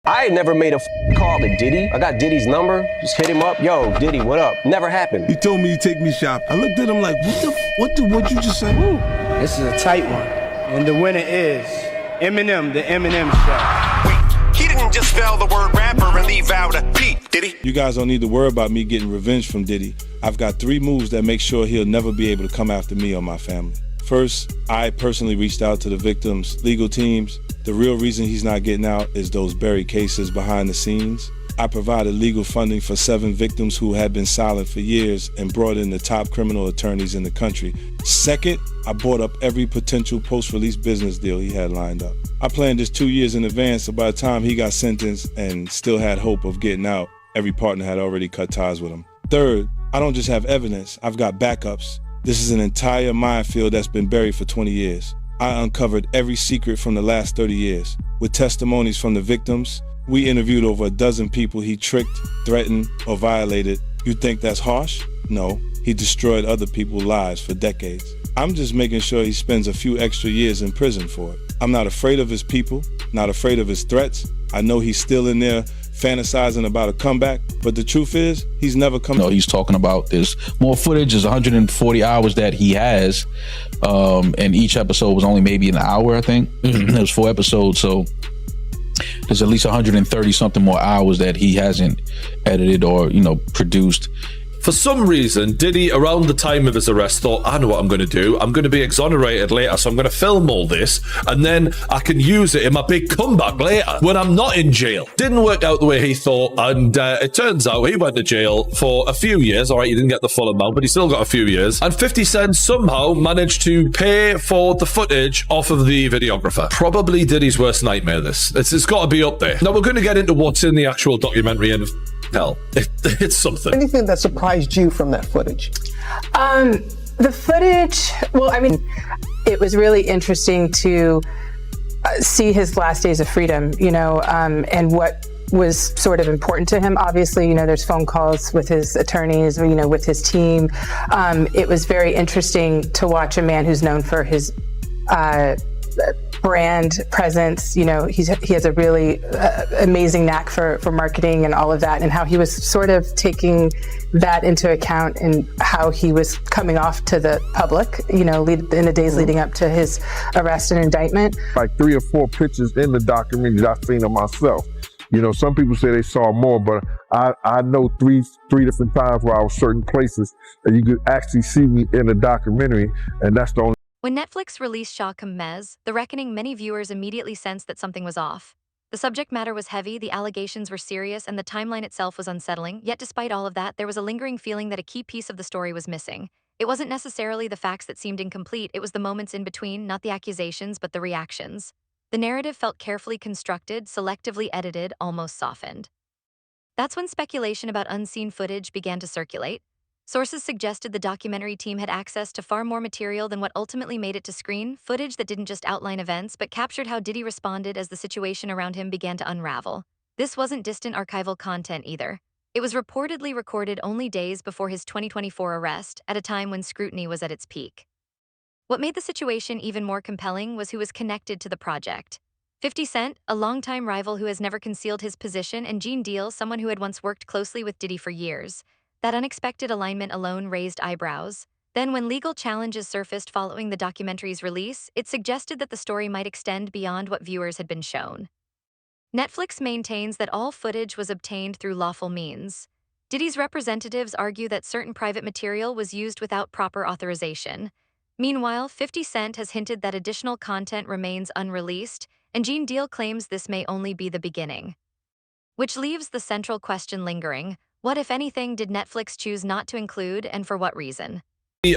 I ain't never made a call to Diddy. I got Diddy's number, just hit him up. Yo, Diddy, what up? Never happened. He told me to take me shop. I looked at him like, what you just said? Woo. This is a tight one. And the winner is Eminem, the Eminem Show. Wait, he didn't just spell the word rapper and leave out a P, did he? You guys don't need to worry about me getting revenge from Diddy. I've got 3 moves that make sure he'll never be able to come after me or my family. First, I personally reached out to the victims' legal teams. The real reason he's not getting out is those buried cases behind the scenes. I provided legal funding for 7 victims who had been silent for years and brought in the top criminal attorneys in the country. Second, I bought up every potential post-release business deal he had lined up. I planned this 2 years in advance, so by the time he got sentenced and still had hope of getting out, every partner had already cut ties with him. Third, I don't just have evidence, I've got backups. This is an entire minefield that's been buried for 20 years. I uncovered every secret from the last 30 years. With testimonies from the victims, we interviewed over a dozen people he tricked, threatened, or violated. You think that's harsh? No, he destroyed other people's lives for decades. I'm just making sure he spends a few extra years in prison for it. I'm not afraid of his people, not afraid of his threats. I know he's still in there fantasizing about a comeback, but the truth is, he's never come. No, he's talking about there's more footage. There's 140 hours that he has, and each episode was only maybe an hour, I think. There was 4 episodes, so there's at least 130 something more hours that he hasn't edited or, produced. For some reason, Diddy, around the time of his arrest, thought, I know what I'm going to do. I'm going to be exonerated later, so I'm going to film all this, and then I can use it in my big comeback later when I'm not in jail. Didn't work out the way he thought, and it turns out he went to jail for a few years. All right, he didn't get the full amount, but he still got a few years. And 50 Cent somehow managed to pay for the footage off of the videographer. Probably Diddy's worst nightmare, this. It's got to be up there. Now, we're going to get into what's in the actual documentary, and hell, it's something. Anything that surprised you from that footage? The footage, well, I mean, it was really interesting to see his last days of freedom, and what was sort of important to him. Obviously, there's phone calls with his attorneys, with his team. It was very interesting to watch a man who's known for his brand presence. He has a really amazing knack for marketing and all of that, and how he was sort of taking that into account and how he was coming off to the public, in the days leading up to his arrest and indictment. Like 3 or 4 pictures in the documentary that I've seen of myself. Some people say they saw more, but I know three different times where I was certain places that you could actually see me in the documentary, and that's the only. When Netflix released Shah Mez, The Reckoning, many viewers immediately sensed that something was off. The subject matter was heavy, the allegations were serious, and the timeline itself was unsettling. Yet despite all of that, there was a lingering feeling that a key piece of the story was missing. It wasn't necessarily the facts that seemed incomplete, it was the moments in between, not the accusations, but the reactions. The narrative felt carefully constructed, selectively edited, almost softened. That's when speculation about unseen footage began to circulate. Sources suggested the documentary team had access to far more material than what ultimately made it to screen, footage that didn't just outline events but captured how Diddy responded as the situation around him began to unravel. This wasn't distant archival content either. It was reportedly recorded only days before his 2024 arrest, at a time when scrutiny was at its peak. What made the situation even more compelling was who was connected to the project. 50 Cent, a longtime rival who has never concealed his position, and Gene Deal, someone who had once worked closely with Diddy for years. That unexpected alignment alone raised eyebrows. Then, when legal challenges surfaced following the documentary's release, it suggested that the story might extend beyond what viewers had been shown. Netflix maintains that all footage was obtained through lawful means. Diddy's representatives argue that certain private material was used without proper authorization. Meanwhile, 50 Cent has hinted that additional content remains unreleased, and Gene Deal claims this may only be the beginning. Which leaves the central question lingering. What, if anything, did Netflix choose not to include, and for what reason?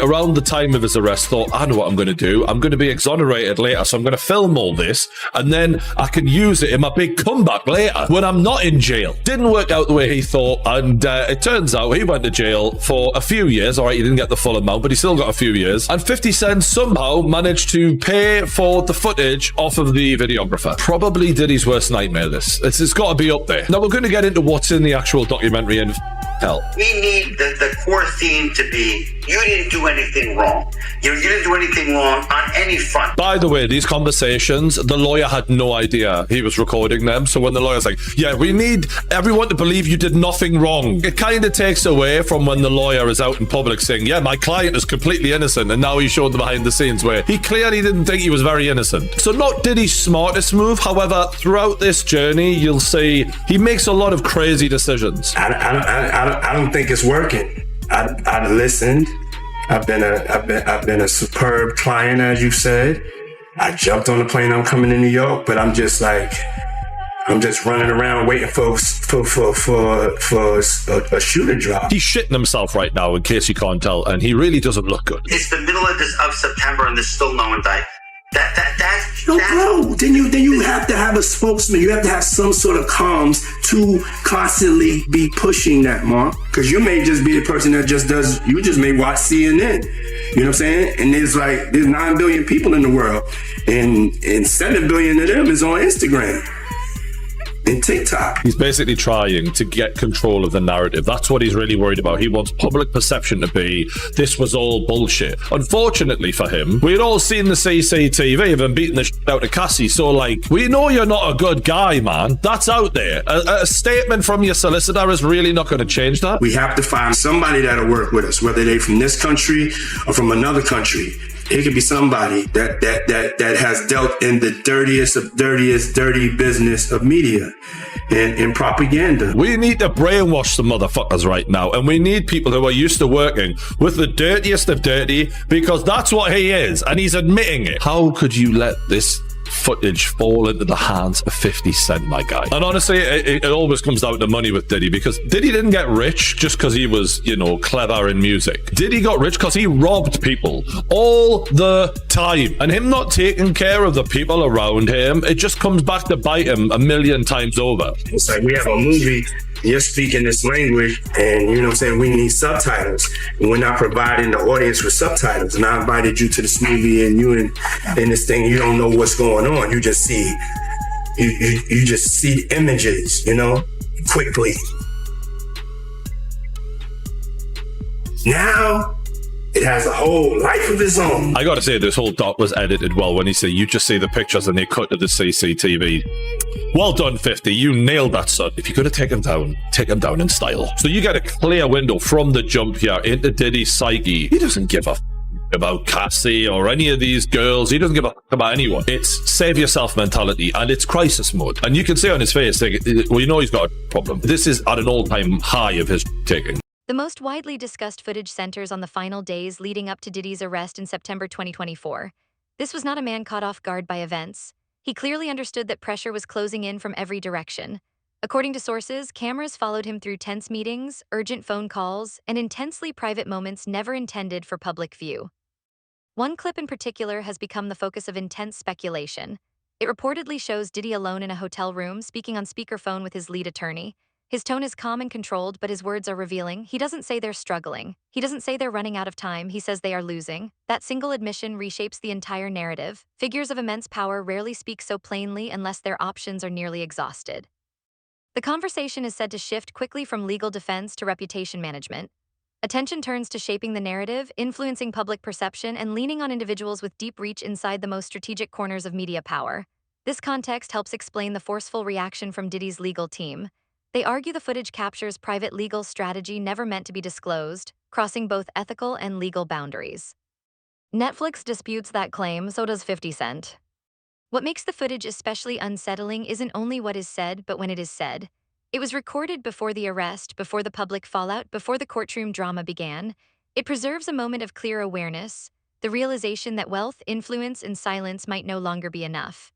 Around the time of his arrest, thought, I know what I'm going to do. I'm going to be exonerated later, so I'm going to film all this, and then I can use it in my big comeback later when I'm not in jail. Didn't work out the way he thought, and it turns out he went to jail for a few years. All right, he didn't get the full amount, but he still got a few years. And 50 Cent somehow managed to pay for the footage off of the videographer. Probably Diddy's worst nightmare, this. It's got to be up there. Now, we're going to get into what's in the actual documentary, and hell. We need the core theme to be You didn't do anything wrong. You didn't do anything wrong on any front. By the way, these conversations, the lawyer had no idea he was recording them. So when the lawyer's like, yeah, we need everyone to believe you did nothing wrong, it kind of takes away from when the lawyer is out in public saying, yeah, my client is completely innocent. And now he showed the behind the scenes where he clearly didn't think he was very innocent. So not Diddy's smartest move. However, throughout this journey, you'll see he makes a lot of crazy decisions. I don't think it's working. I listened. I've been a superb client, as you said. I jumped on the plane. I'm coming to New York, but I'm just running around waiting for a shoe to drop. He's shitting himself right now, in case you can't tell, and he really doesn't look good. It's the middle of September, and there's still no indictment. Bro, then you have to have a spokesman. You have to have some sort of comms to constantly be pushing that, Mark. Because you may just be the person that you just may watch CNN. You know what I'm saying? And there's 9 billion people in the world. And 7 billion of them is on Instagram and TikTok. He's basically trying to get control of the narrative. That's what he's really worried about. He wants public perception to be, this was all bullshit. Unfortunately for him, we'd all seen the CCTV of him beating the shit out of Cassie. So we know you're not a good guy, man. That's out there. A statement from your solicitor is really not going to change that. We have to find somebody that'll work with us, whether they're from this country or from another country. It could be somebody that has dealt in the dirtiest of dirty business of media and propaganda. We need to brainwash some motherfuckers right now, and we need people who are used to working with the dirtiest of dirty, because that's what he is, and he's admitting it. How could you let this footage fall into the hands of 50 Cent, my guy? And honestly, it always comes down to money with Diddy, because Diddy didn't get rich just because he was, clever in music. Diddy got rich because he robbed people all the time, and him not taking care of the people around him, it just comes back to bite him 1,000,000 times over. It's like we have a movie, you're speaking this language, and you know what I'm saying, we need subtitles, and we're not providing the audience with subtitles. And I invited you to this movie, and you in this thing, you don't know what's going on. You just see you just see images, quickly. Now it has a whole life of its own. I gotta say, this whole doc was edited well. When he said you just see the pictures and they cut to the CCTV. Well done, 50. You nailed that, son. If you're gonna take him down in style. So you get a clear window from the jump here into Diddy's psyche. He doesn't give a about Cassie or any of these girls. He doesn't give a about anyone. It's save yourself mentality, and it's crisis mode. And you can see on his face, we know he's got a problem. This is at an all-time high of his taking. The most widely discussed footage centers on the final days leading up to Diddy's arrest in September 2024. This was not a man caught off guard by events. He clearly understood that pressure was closing in from every direction. According to sources, cameras followed him through tense meetings, urgent phone calls, and intensely private moments never intended for public view. One clip in particular has become the focus of intense speculation. It reportedly shows Diddy alone in a hotel room speaking on speakerphone with his lead attorney. His tone is calm and controlled, but his words are revealing. He doesn't say they're struggling. He doesn't say they're running out of time. He says they are losing. That single admission reshapes the entire narrative. Figures of immense power rarely speak so plainly unless their options are nearly exhausted. The conversation is said to shift quickly from legal defense to reputation management. Attention turns to shaping the narrative, influencing public perception, and leaning on individuals with deep reach inside the most strategic corners of media power. This context helps explain the forceful reaction from Diddy's legal team. They argue the footage captures private legal strategy never meant to be disclosed, crossing both ethical and legal boundaries. Netflix disputes that claim, so does 50 Cent. What makes the footage especially unsettling isn't only what is said, but when it is said. It was recorded before the arrest, before the public fallout, before the courtroom drama began. It preserves a moment of clear awareness, the realization that wealth, influence, and silence might no longer be enough.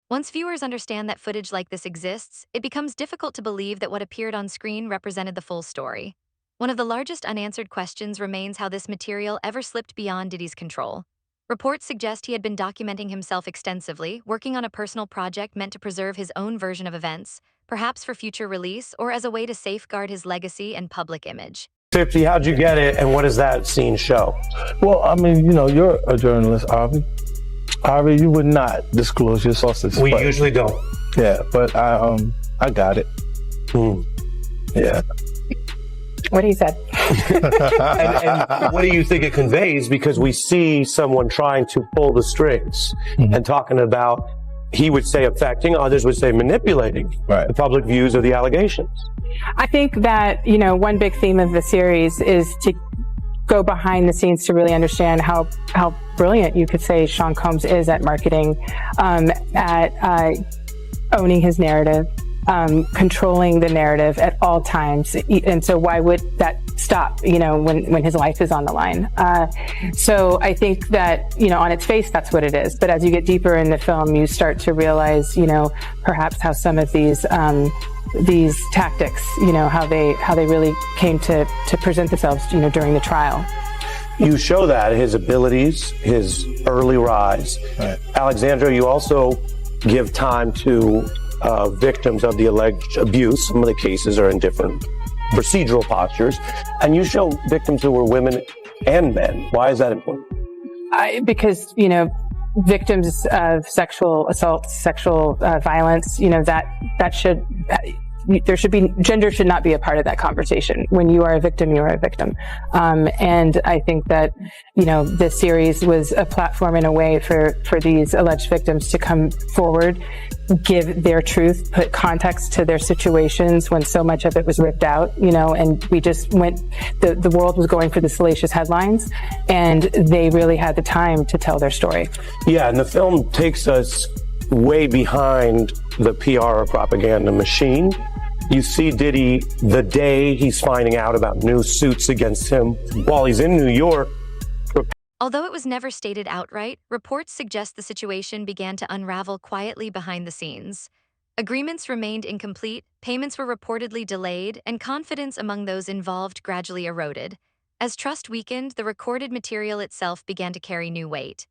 Once viewers understand that footage like this exists, it becomes difficult to believe that what appeared on screen represented the full story. One of the largest unanswered questions remains how this material ever slipped beyond Diddy's control. Reports suggest he had been documenting himself extensively, working on a personal project meant to preserve his own version of events, perhaps for future release or as a way to safeguard his legacy and public image. 50, how'd you get it, and what does that scene show? Well, I mean, you're a journalist, Harvey. Harvey, you would not disclose your sources. We usually don't. Yeah, but I got it. Yeah. What he said. and what do you think it conveys? Because we see someone trying to pull the strings and talking about, he would say affecting, others would say manipulating the public views of the allegations. I think that, one big theme of the series is to go behind the scenes to really understand how brilliant you could say Sean Combs is at marketing, at owning his narrative, controlling the narrative at all times. And so why would that stop, when his life is on the line? So I think that, on its face, that's what it is. But as you get deeper in the film, you start to realize, perhaps how some of these tactics, how they really came to present themselves, during the trial. You show that, his abilities, his early rise. Right. Alexandra, you also give time to victims of the alleged abuse. Some of the cases are in different procedural postures. And you show victims who were women and men. Why is that important? Because, victims of sexual assault, sexual violence, gender should not be a part of that conversation. When you are a victim, you are a victim. And I think that, this series was a platform in a way for these alleged victims to come forward, give their truth, put context to their situations when so much of it was ripped out, and we just the world was going for the salacious headlines, and they really had the time to tell their story. Yeah, and the film takes us way behind the PR or propaganda machine. You see Diddy the day he's finding out about new suits against him while he's in New York. Although it was never stated outright, reports suggest the situation began to unravel quietly behind the scenes. Agreements remained incomplete, payments were reportedly delayed, and confidence among those involved gradually eroded. As trust weakened, the recorded material itself began to carry new weight.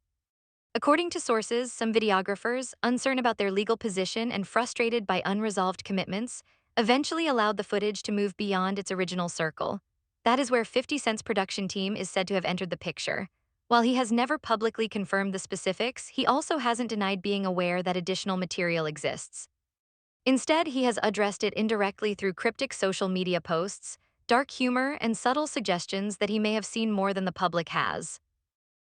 According to sources, some videographers, uncertain about their legal position and frustrated by unresolved commitments, eventually allowed the footage to move beyond its original circle. That is where 50 Cent's production team is said to have entered the picture. While he has never publicly confirmed the specifics, he also hasn't denied being aware that additional material exists. Instead, he has addressed it indirectly through cryptic social media posts, dark humor, and subtle suggestions that he may have seen more than the public has.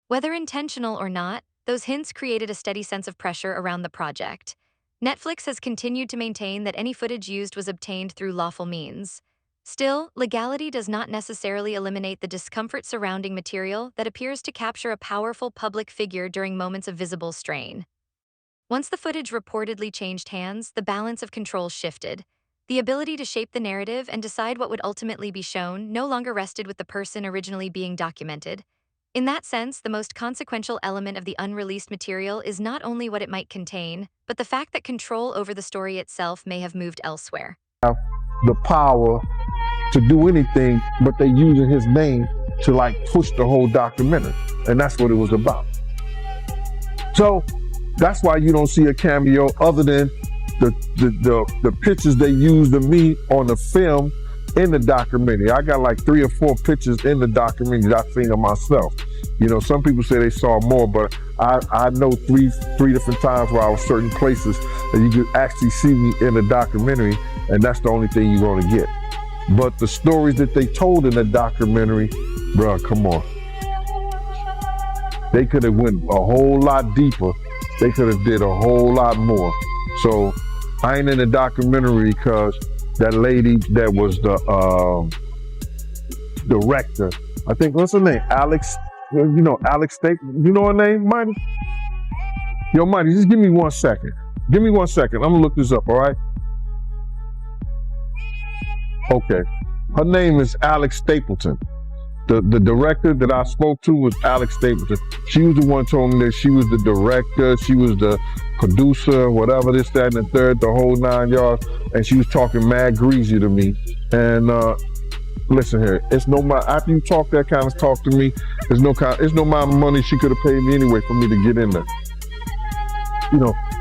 Whether intentional or not, those hints created a steady sense of pressure around the project. Netflix has continued to maintain that any footage used was obtained through lawful means. Still, legality does not necessarily eliminate the discomfort surrounding material that appears to capture a powerful public figure during moments of visible strain. Once the footage reportedly changed hands, the balance of control shifted. The ability to shape the narrative and decide what would ultimately be shown no longer rested with the person originally being documented. In that sense, the most consequential element of the unreleased material is not only what it might contain, but the fact that control over the story itself may have moved elsewhere. The power to do anything, but they using his name to push the whole documentary. And that's what it was about. So that's why you don't see a cameo other than the pictures they used of me on the film in the documentary. I got 3 or 4 pictures in the documentary that I seen of myself. Some people say they saw more, but I know three different times where I was certain places that you could actually see me in the documentary, and that's the only thing you're going to get. But the stories that they told in the documentary, bruh, come on. They could have went a whole lot deeper. They could have did a whole lot more. So I ain't in the documentary because that lady that was the director, I think, what's her name? Alex, Alex Stapleton. You know her name, Mighty? Yo, Mighty, just give me 1 second. Give me 1 second. I'm gonna look this up, all right? Okay. Her name is Alex Stapleton. The director that I spoke to was Alex Stapleton. She was the one told me that she was the director, she was the producer, whatever, this, that, and the third, the whole 9 yards. And she was talking mad greasy to me. And listen here, it's no my after you talk that kind of talk to me, it's no amount of money she could have paid me anyway for me to get in there.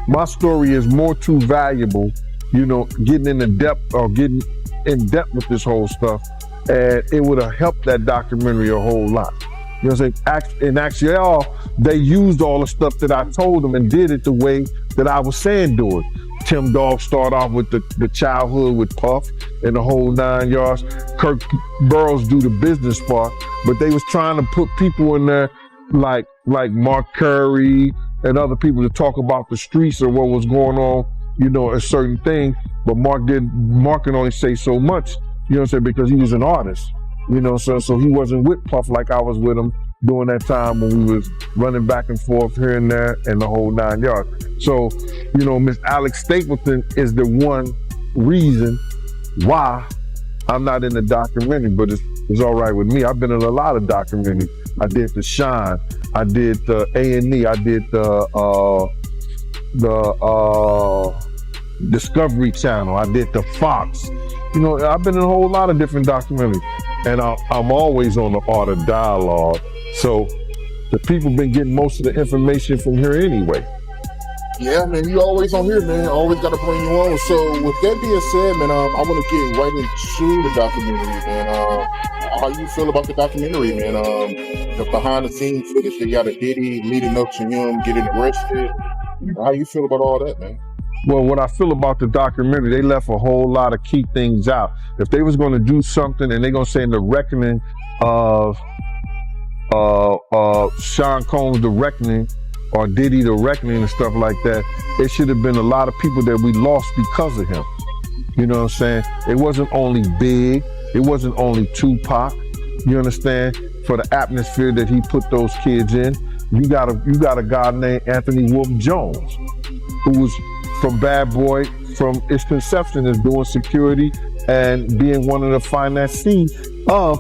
My story is more too valuable, getting in the depth or getting in depth with this whole stuff. And it would have helped that documentary a whole lot. You know what I'm saying? In actuality, they used all the stuff that I told them and did it the way that I was saying do it. Tim Dog start off with the childhood with Puff and the whole 9 yards. Kirk Burrows do the business part, but they was trying to put people in there like Mark Curry and other people to talk about the streets or what was going on, a certain thing. But Mark can only say so much, you know what I'm saying, because he was an artist, so he wasn't with Puff like I was with him during that time when we was running back and forth here and there and the whole 9 yards. So, Miss Alex Stapleton is the one reason why I'm not in the documentary, but it's all right with me. I've been in a lot of documentaries. I did The Shine, I did the A&E, I did the Discovery Channel, I did the Fox. I've been in a whole lot of different documentaries, and I'm always on the art of dialogue. So the people been getting most of the information from here anyway. Yeah, man, you always on here, man. Always got to bring you on. So with that being said, man, I want to get right into the documentary, man. How you feel about the documentary, man? The behind the scenes footage they got of Diddy leading up to him getting arrested. How you feel about all that, man? Well, what I feel about the documentary, they left a whole lot of key things out. If they was going to do something and they're going to say in the reckoning of Sean Combs, The Reckoning, or Diddy, The Reckoning and stuff like that, it should have been a lot of people that we lost because of him. You know what I'm saying? It wasn't only Big, it wasn't only Tupac, you understand? For the atmosphere that he put those kids in, you got a guy named Anthony Wolf Jones, who was from Bad Boy, from its conception as doing security and being one of the financiers of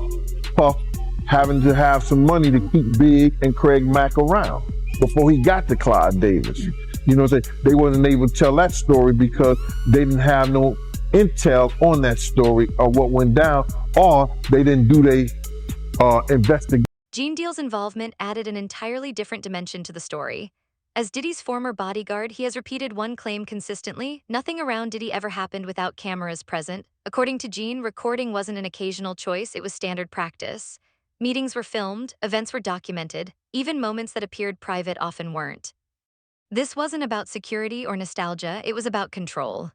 Puff, having to have some money to keep Big and Craig Mack around before he got to Clyde Davis. You know what I'm saying? They wasn't able to tell that story because they didn't have no intel on that story or what went down, or they didn't do their investigation. Gene Deal's involvement added an entirely different dimension to the story. As Diddy's former bodyguard, he has repeated one claim consistently: nothing around Diddy ever happened without cameras present. According to Gene, recording wasn't an occasional choice, it was standard practice. Meetings were filmed, events were documented, even moments that appeared private often weren't. This wasn't about security or nostalgia, it was about control.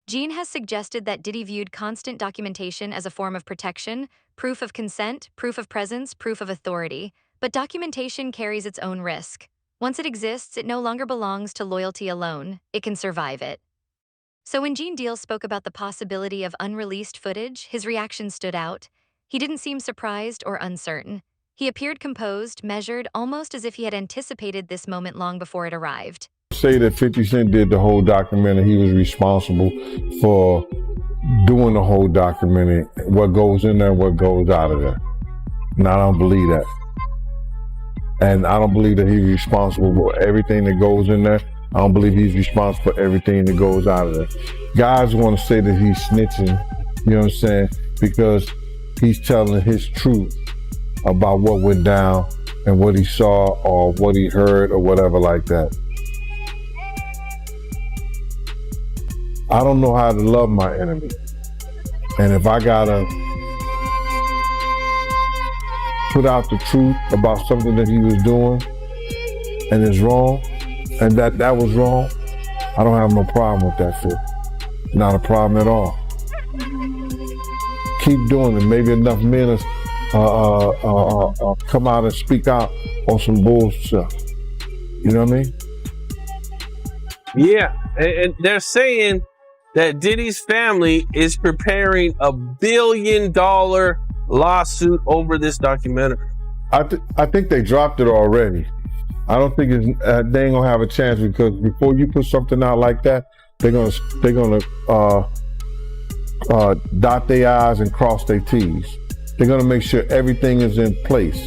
Gene has suggested that Diddy viewed constant documentation as a form of protection, proof of consent, proof of presence, proof of authority. But documentation carries its own risk. Once it exists, it no longer belongs to loyalty alone, it can survive it. So when Gene Deal spoke about the possibility of unreleased footage, his reaction stood out. He didn't seem surprised or uncertain. He appeared composed, measured, almost as if he had anticipated this moment long before it arrived. Say that 50 Cent did the whole documentary, he was responsible for doing the whole documentary, what goes in there, what goes out of there. And I don't believe that. And I don't believe that he's responsible for everything that goes in there. I don't believe he's responsible for everything that goes out of there. Guys want to say that he's snitching, you know what I'm saying, because he's telling his truth about what went down and what he saw or what he heard or whatever like that. I don't know how to love my enemy. And if I gotta put out the truth about something that he was doing and it's wrong, and that was wrong, I don't have no problem with that shit. Not a problem at all. Keep doing it. Maybe enough men come out and speak out on some bullshit. You know what I mean? Yeah, and they're saying that Diddy's family is preparing $1 billion lawsuit over this documentary. I think they dropped it already. I don't think they ain't gonna have a chance, because before you put something out like that, they're gonna dot their I's and cross their T's. They're gonna make sure everything is in place.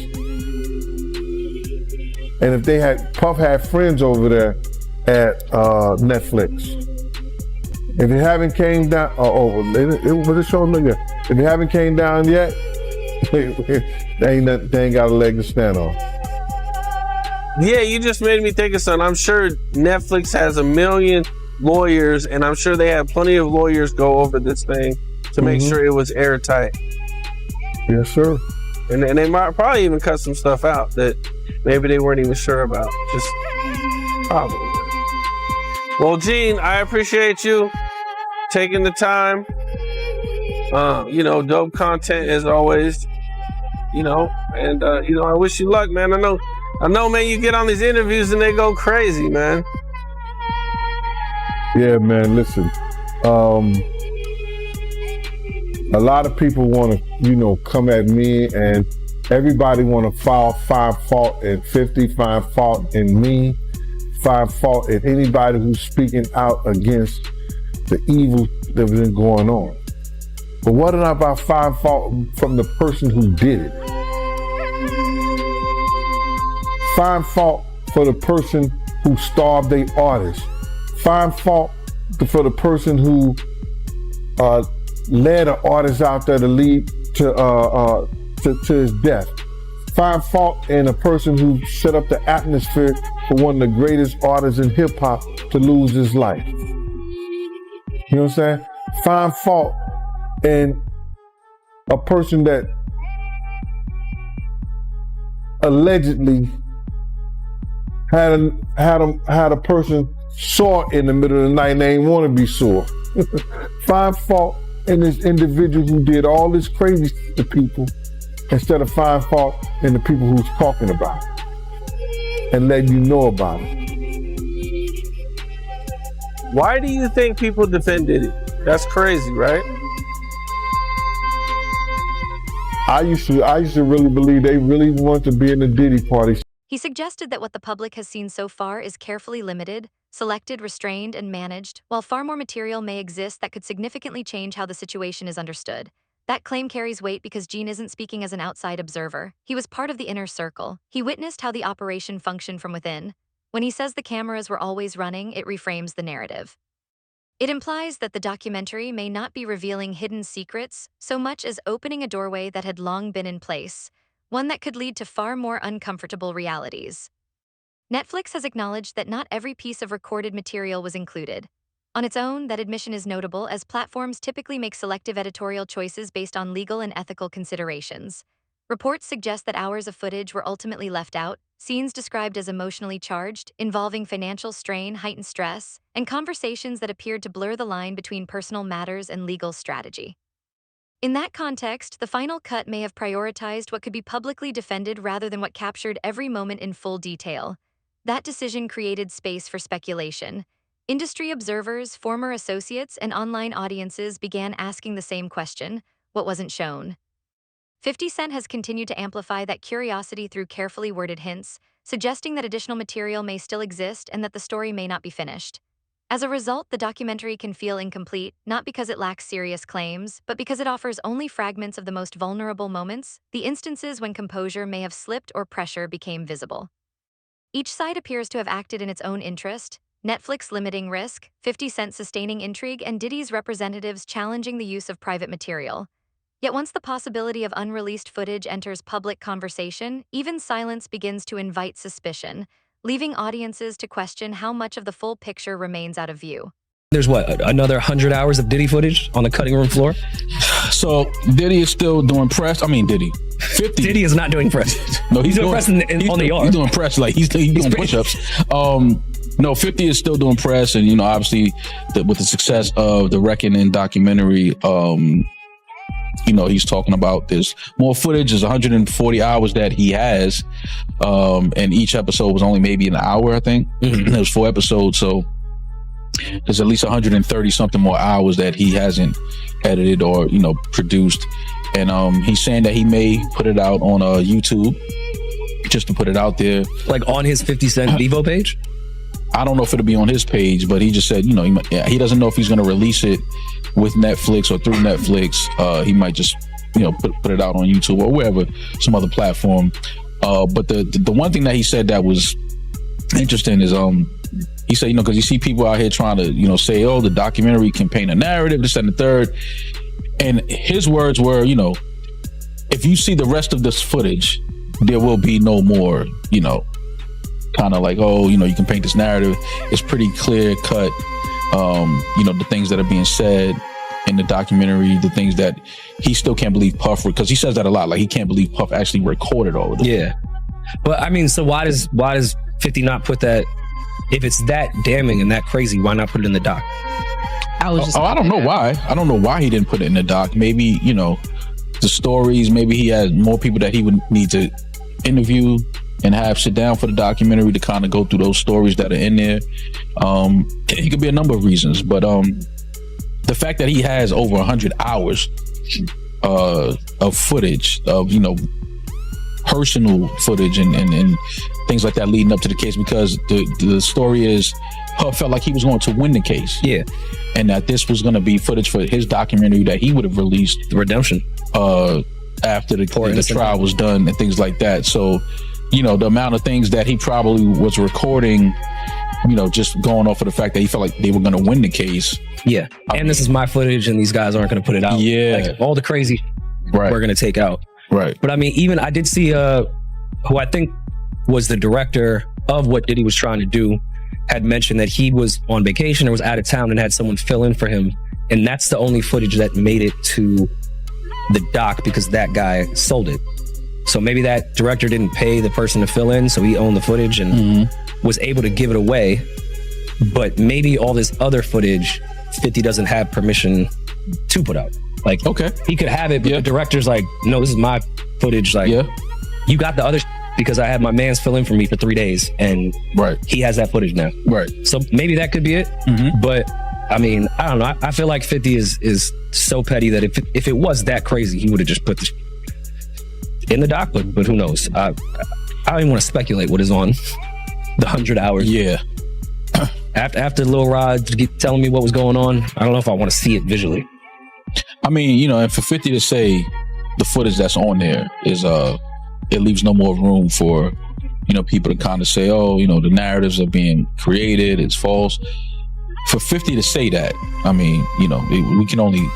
And if Puff had friends over there at Netflix, if it haven't came down, if it haven't came down yet, they ain't got a leg to stand on. Yeah, you just made me think of something. I'm sure Netflix has 1 million lawyers, and I'm sure they had plenty of lawyers go over this thing to make sure it was airtight. Yes, sir. And they might probably even cut some stuff out that maybe they weren't even sure about. Just probably. Well, Gene, I appreciate you taking the time. Dope content as always. And I wish you luck, man. I know, man. You get on these interviews and they go crazy, man. Yeah, man. Listen, a lot of people want to, come at me, and everybody want to find fault at 50, find fault in me, find fault at anybody who's speaking out against the evil that's been going on. But what about find fault from the person who did it? Find fault for the person who starved their artist. Find fault for the person who led an artist out there to lead to his death. Find fault in a person who set up the atmosphere for one of the greatest artists in hip hop to lose his life. You know what I'm saying? Find fault in a person that allegedly had a person sore in the middle of the night and they didn't want to be sore. Find fault in this individual who did all this crazy shit to people instead of find fault in the people who's talking about it and letting you know about it. Why do you think people defend Diddy? That's crazy, right? I used to really believe they really want to be in the Diddy party. He suggested that what the public has seen so far is carefully limited, selected, restrained, and managed, while far more material may exist that could significantly change how the situation is understood. That claim carries weight because Gene isn't speaking as an outside observer. He was part of the inner circle. He witnessed how the operation functioned from within. When he says the cameras were always running, it reframes the narrative. It implies that the documentary may not be revealing hidden secrets so much as opening a doorway that had long been in place, one that could lead to far more uncomfortable realities. Netflix has acknowledged that not every piece of recorded material was included. On its own, that admission is notable as platforms typically make selective editorial choices based on legal and ethical considerations. Reports suggest that hours of footage were ultimately left out, scenes described as emotionally charged, involving financial strain, heightened stress, and conversations that appeared to blur the line between personal matters and legal strategy. In that context, the final cut may have prioritized what could be publicly defended rather than what captured every moment in full detail. That decision created space for speculation. Industry observers, former associates, and online audiences began asking the same question: what wasn't shown? 50 Cent has continued to amplify that curiosity through carefully worded hints, suggesting that additional material may still exist and that the story may not be finished. As a result, the documentary can feel incomplete, not because it lacks serious claims, but because it offers only fragments of the most vulnerable moments, the instances when composure may have slipped or pressure became visible. Each side appears to have acted in its own interest, Netflix limiting risk, 50 Cent sustaining intrigue, and Diddy's representatives challenging the use of private material. Yet once the possibility of unreleased footage enters public conversation, even silence begins to invite suspicion, leaving audiences to question how much of the full picture remains out of view. There's another 100 hours of Diddy footage on the cutting room floor? So Diddy is still doing press. 50. Diddy is not doing press. No, he's doing press on the yard. He's doing press, like he's doing push-ups. No, 50 is still doing press, and obviously with the success of the Reckoning documentary, he's talking about there's more footage. There's 140 hours that he has, and each episode was only maybe an hour, I think. There was 4 episodes, so there's at least 130 something more hours that he hasn't edited or produced. And he's saying that he may put it out on YouTube just to put it out there, like on his 50 Cent Vivo page. I don't know if it'll be on his page, but he just said, he doesn't know if he's going to release it with Netflix or through Netflix. He might just, put it out on YouTube or wherever, some other platform. But the one thing that he said that was interesting is, he said, because you see people out here trying to, say, oh, the documentary can paint a narrative, this and the third. And his words were, if you see the rest of this footage, there will be no more, kind of like, oh, you can paint this narrative. It's pretty clear cut, the things that are being said in the documentary, the things that he still can't believe Puff, because he says that a lot, like he can't believe Puff actually recorded all of this. Yeah. But so why does 50 not put that if it's that damning and that crazy, why not put it in the doc? I don't know why. I don't know why he didn't put it in the doc. Maybe, the stories, maybe he had more people that he would need to interview and have sit down for the documentary to kind of go through those stories that are in there. It could be a number of reasons, but the fact that he has over 100 hours of footage of, personal footage and things like that leading up to the case, because the story is Huff felt like he was going to win the case. Yeah. And that this was going to be footage for his documentary that he would have released. The redemption. After the trial was done and things like that. So, the amount of things that he probably was recording, just going off of the fact that he felt like they were going to win the case. Yeah. And this is my footage and these guys aren't going to put it out. Yeah. Like, all the crazy we're going to take out. Right. But I mean, even I did see who I think was the director of what Diddy was trying to do had mentioned that he was on vacation or was out of town and had someone fill in for him. And that's the only footage that made it to the doc because that guy sold it. So maybe that director didn't pay the person to fill in, so he owned the footage and was able to give it away. But maybe all this other footage, 50 doesn't have permission to put out. Like, okay, he could have it, but the director's like, no, this is my footage. Like, you got the other because I had my mans fill in for me for 3 days, and he has that footage now. Right. So maybe that could be it. But I mean, I don't know. I feel like 50 is so petty that if it was that crazy, he would have just put this in the doc. But who knows? I don't even want to speculate what is on the 100 hours. Yeah. After Lil Rod telling me what was going on, I don't know if I want to see it visually. I mean, and for 50 to say the footage that's on there is it leaves no more room for people to kind of say, oh, the narratives are being created, it's false. For 50 to say that, I mean, we can only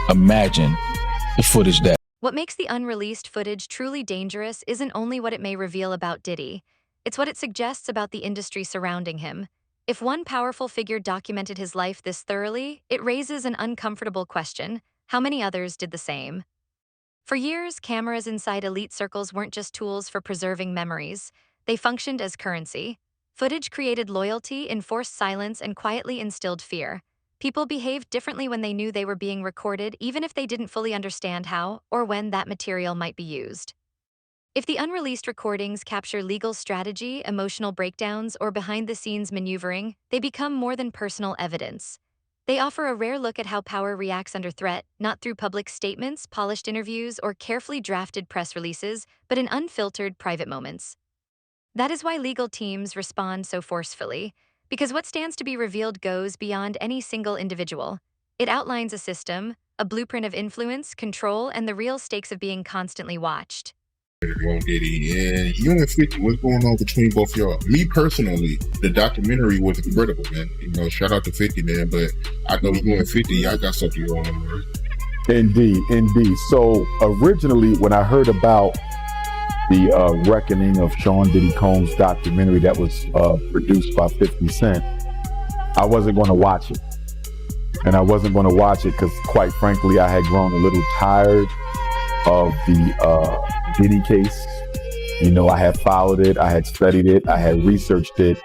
imagine the footage that. What makes the unreleased footage truly dangerous isn't only what it may reveal about Diddy, it's what it suggests about the industry surrounding him. If one powerful figure documented his life this thoroughly, it raises an uncomfortable question: how many others did the same? For years, cameras inside elite circles weren't just tools for preserving memories. They functioned as currency. Footage created loyalty, enforced silence, and quietly instilled fear. People behaved differently when they knew they were being recorded, even if they didn't fully understand how or when that material might be used. If the unreleased recordings capture legal strategy, emotional breakdowns, or behind-the-scenes maneuvering, they become more than personal evidence. They offer a rare look at how power reacts under threat, not through public statements, polished interviews, or carefully drafted press releases, but in unfiltered private moments. That is why legal teams respond so forcefully, because what stands to be revealed goes beyond any single individual. It outlines a system, a blueprint of influence, control, and the real stakes of being constantly watched. Diddy, and you and 50, what's going on between both y'all? Me personally, the documentary was incredible, man. Shout out to 50, man, but I know you and 50, y'all got something going on, right? Indeed. So originally, when I heard about the reckoning of Sean Diddy Combs' documentary that was produced by 50 Cent, I wasn't going to watch it. And I wasn't going to watch it because, quite frankly, I had grown a little tired of the Diddy case. I had followed it, I had studied it, I had researched it.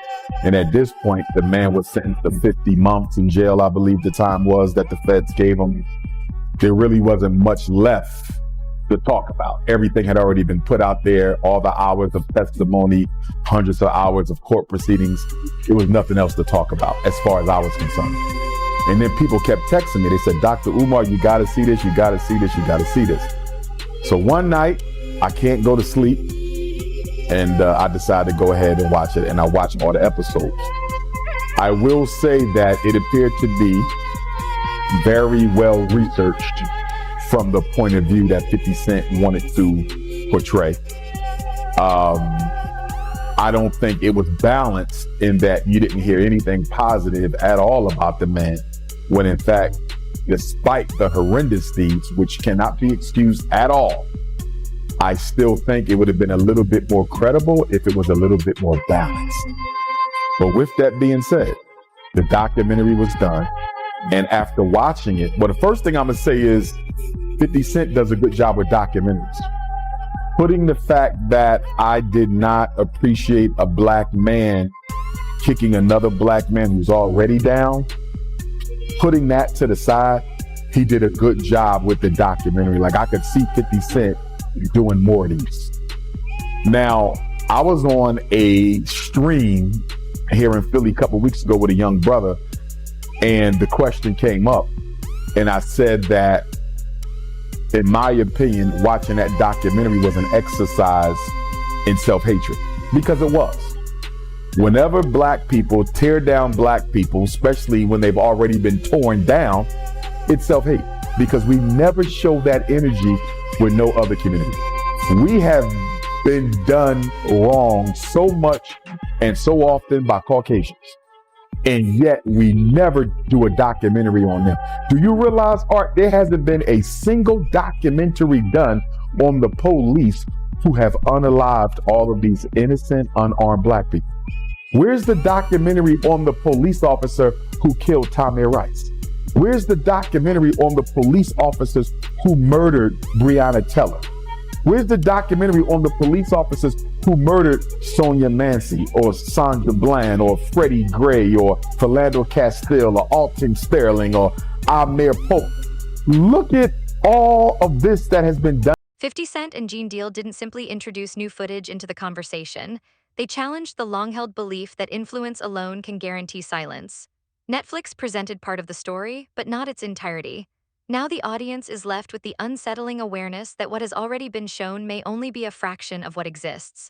And at this point, the man was sentenced to 50 months in jail, I believe the time was that the feds gave him. There really wasn't much left to talk about. Everything had already been put out there, all the hours of testimony, hundreds of hours of court proceedings. It was nothing else to talk about as far as I was concerned. And then people kept texting me. They said, Dr. Umar, you gotta see this, you gotta see this, you gotta see this. So one night, I can't go to sleep, and I decided to go ahead and watch it, and I watched all the episodes. I will say that it appeared to be very well researched from the point of view that 50 Cent wanted to portray. I don't think it was balanced in that you didn't hear anything positive at all about the man, when in fact, despite the horrendous deeds, which cannot be excused at all, I still think it would have been a little bit more credible if it was a little bit more balanced. But with that being said, the documentary was done. And after watching it, well, the first thing I'm going to say is 50 Cent does a good job with documentaries. Putting the fact that I did not appreciate a black man kicking another black man who's already down, putting that to the side, he did a good job with the documentary. Like, I could see 50 Cent doing more of these. Now, I was on a stream here in Philly a couple weeks ago with a young brother, and the question came up, and I said that, in my opinion, watching that documentary was an exercise in self-hatred, because it was. Whenever black people tear down black people, especially when they've already been torn down, it's self-hate, because we never show that energy with no other community. We have been done wrong so much and so often by Caucasians, and yet we never do a documentary on them. Do you realize, Art, there hasn't been a single documentary done on the police who have unalived all of these innocent, unarmed black people? Where's the documentary on the police officer who killed Tamir Rice? Where's the documentary on the police officers who murdered Breonna Taylor? Where's the documentary on the police officers who murdered Sonia Mancy or Sandra Bland or Freddie Gray or Philando Castile or Alton Sterling or Amir Pope? Look at all of this that has been done. 50 Cent and Gene Deal didn't simply introduce new footage into the conversation. They challenged the long-held belief that influence alone can guarantee silence. Netflix presented part of the story, but not its entirety. Now the audience is left with the unsettling awareness that what has already been shown may only be a fraction of what exists.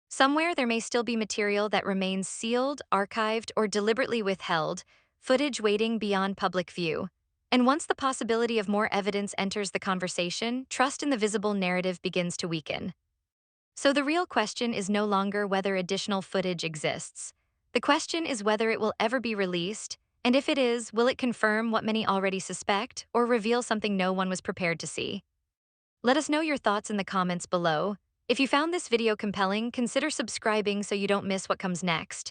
Somewhere there may still be material that remains sealed, archived, or deliberately withheld, footage waiting beyond public view. And once the possibility of more evidence enters the conversation, trust in the visible narrative begins to weaken. So the real question is no longer whether additional footage exists. The question is whether it will ever be released, and if it is, will it confirm what many already suspect or reveal something no one was prepared to see? Let us know your thoughts in the comments below. If you found this video compelling, consider subscribing so you don't miss what comes next.